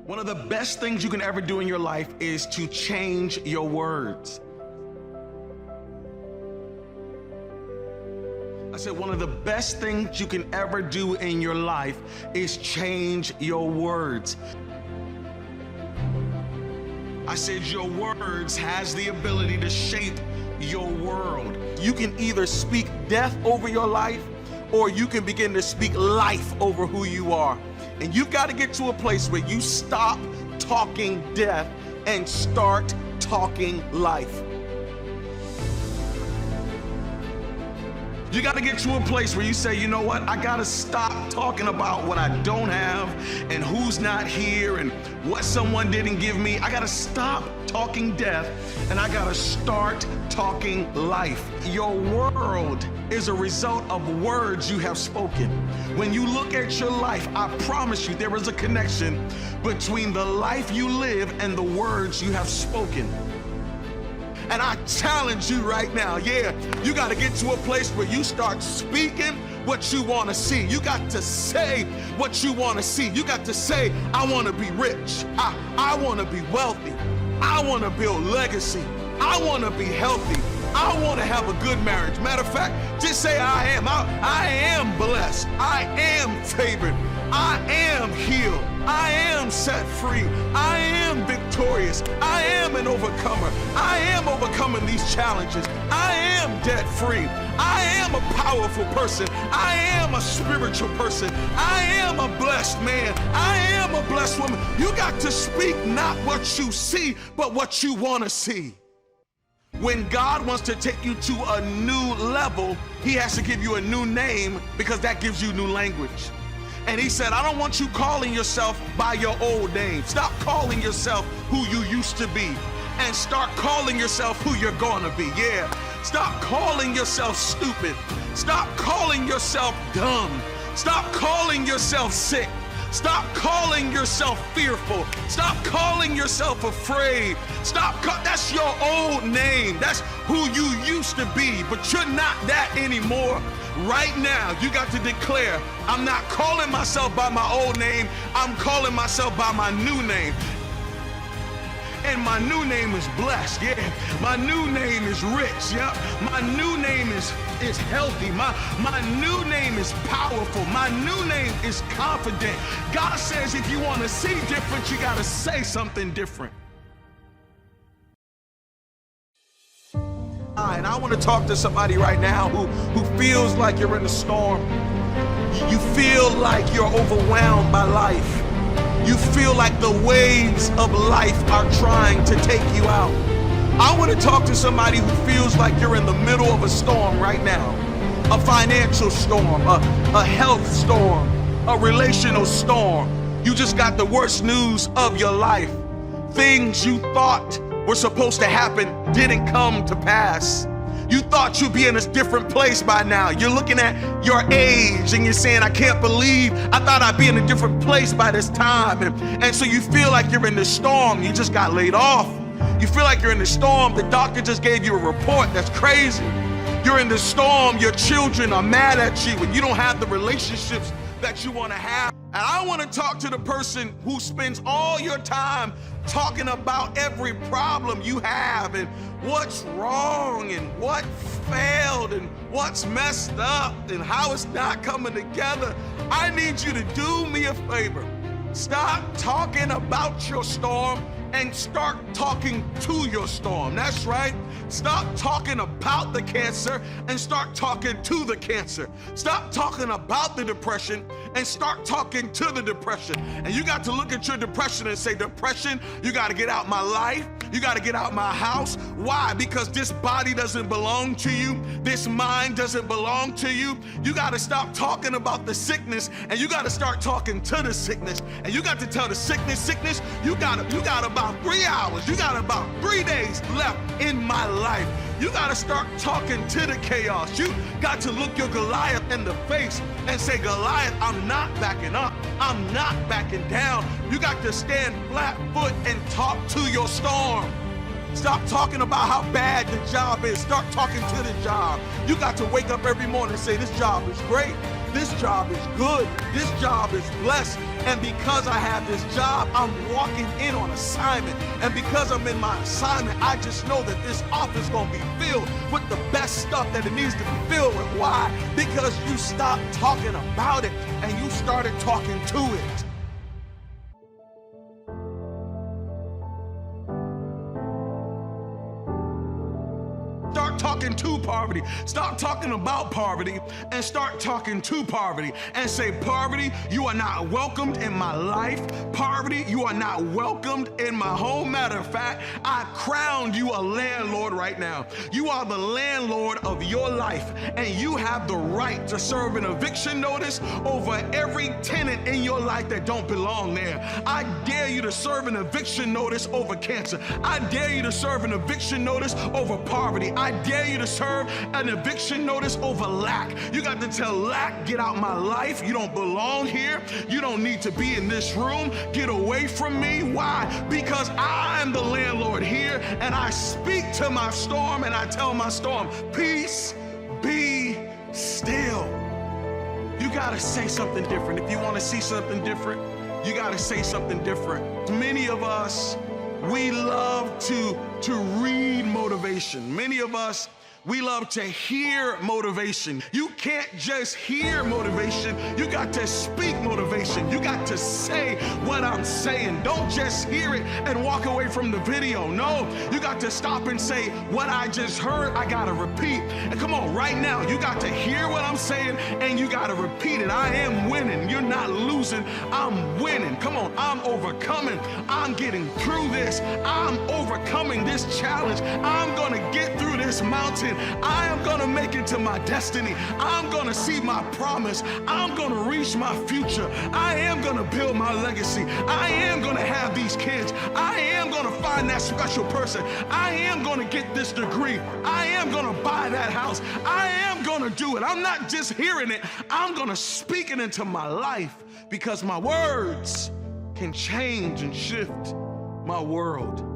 One of the best things you can ever do in your life is to change your words. I said one of the best things you can ever do in your life is change your words. I said your words has the ability to shape your world. You can either speak death over your life or you can begin to speak life over who you are. And you've got to get to a place where you stop talking death and start talking life. You got to get to a place where you say, you know what? I got to stop talking about what I don't have and who's not here and what someone didn't give me. I got to stop talking death and I got to start talking life. Your world is a result of words you have spoken. When you look at your life, I promise you there is a connection between the life you live and the words you have spoken. And I challenge you right now, you got to get to a place where you start speaking what you want to see. You got to say what you want to see. You got to say, I want to be rich. I want to be wealthy. I want to build legacy. I want to be healthy. I want to have a good marriage. Matter of fact, just say I am. I am blessed. I am favored. I am healed. I am set free. I am victorious. I am an overcomer. I am overcoming these challenges. I am debt free. I am a powerful person. I am a spiritual person. I am a blessed man. I am a blessed woman. You got to speak not what you see, but what you want to see. When God wants to take you to a new level, he has to give you a new name because that gives you new language. And he said, I don't want you calling yourself by your old name. Stop calling yourself who you used to be and start calling yourself who you're going to be. Stop calling yourself stupid. Stop calling yourself dumb. Stop calling yourself sick. Stop calling yourself fearful. Stop calling yourself afraid. That's your old name. That's who you used to be, but you're not that anymore. Right now, you got to declare, I'm not calling myself by my old name. I'm calling myself by my new name. And my new name is blessed, My new name is rich, My new name is healthy. My new name is powerful. My new name is confident. God says if you want to see different, you got to say something different. And I want to talk to somebody right now who feels like you're in a storm. You feel like you're overwhelmed by life. You feel like the waves of life are trying to take you out. I want to talk to somebody who feels like you're in the middle of a storm right now. A financial storm, a health storm, a relational storm. You just got the worst news of your life. Things you thought were supposed to happen didn't come to pass. You thought you'd be in a different place by now. You're looking at your age and you're saying, I can't believe I thought I'd be in a different place by this time. And so you feel like you're in the storm. You just got laid off. You feel like you're in the storm. The doctor just gave you a report that's crazy. You're in the storm. Your children are mad at you and you don't have the relationships that you want to have. And I want to talk to the person who spends all your time talking about every problem you have and what's wrong and what failed and what's messed up and how it's not coming together. I need you to do me a favor. Stop talking about your storm and start talking to your storm. That's right. Stop talking about the cancer and start talking to the cancer. Stop talking about the depression and start talking to the depression. And you got to look at your depression and say, depression, you got to get out my life. You got to get out my house. Why? Because this body doesn't belong to you. This mind doesn't belong to you. You got to stop talking about the sickness and you got to start talking to the sickness. And you got to tell the sickness, you got about 3 hours. You got about 3 days left in my life. You got to start talking to the chaos. You got to look your Goliath in the face and say, Goliath, I'm not backing up. I'm not backing down. You got to stand flat foot and talk to your storm. Stop talking about how bad the job is. Start talking to the job. You got to wake up every morning and say, this job is great. This job is good. This job is blessed. And because I have this job, I'm walking in on assignment. And because I'm in my assignment, I just know that this office is going to be filled with the best stuff that it needs to be filled with. Why? Because you stopped talking about it and you started talking to it. Start talking to poverty. Stop talking about poverty and start talking to poverty and say, poverty, you are not welcomed in my life. Poverty, you are not welcomed in my home. Matter of fact, I crowned you a landlord right now. You are the landlord of your life, and you have the right to serve an eviction notice over every tenant in your life that don't belong there. I dare you to serve an eviction notice over cancer. I dare you to serve an eviction notice over poverty. I dare you to serve an eviction notice over lack. You got to tell lack, get out my life. You don't belong here. You don't need to be in this room. Get away from me. Why? Because I'm the landlord here, and I speak to my storm and I tell my storm, peace, be still. You got to say something different. If you want to see something different, you got to say something different. Many of us, we love to read motivation. Many of us, we love to hear motivation. You can't just hear motivation. You got to speak motivation. You got to say what I'm saying. Don't just hear it and walk away from the video. No, you got to stop and say, what I just heard, I got to repeat. And come on, right now, you got to hear what I'm saying and you got to repeat it. I am winning. You're not losing. I'm winning. Come on, I'm overcoming. I'm getting through this. I'm overcoming this challenge. I'm going to get through this mountain. I am going to make it to my destiny. I'm going to see my promise. I'm going to reach my future. I am going to build my legacy. I am going to have these kids. I am going to find that special person. I am going to get this degree. I am going to buy that house. I am going to do it. I'm not just hearing it. I'm going to speak it into my life, because my words can change and shift my world.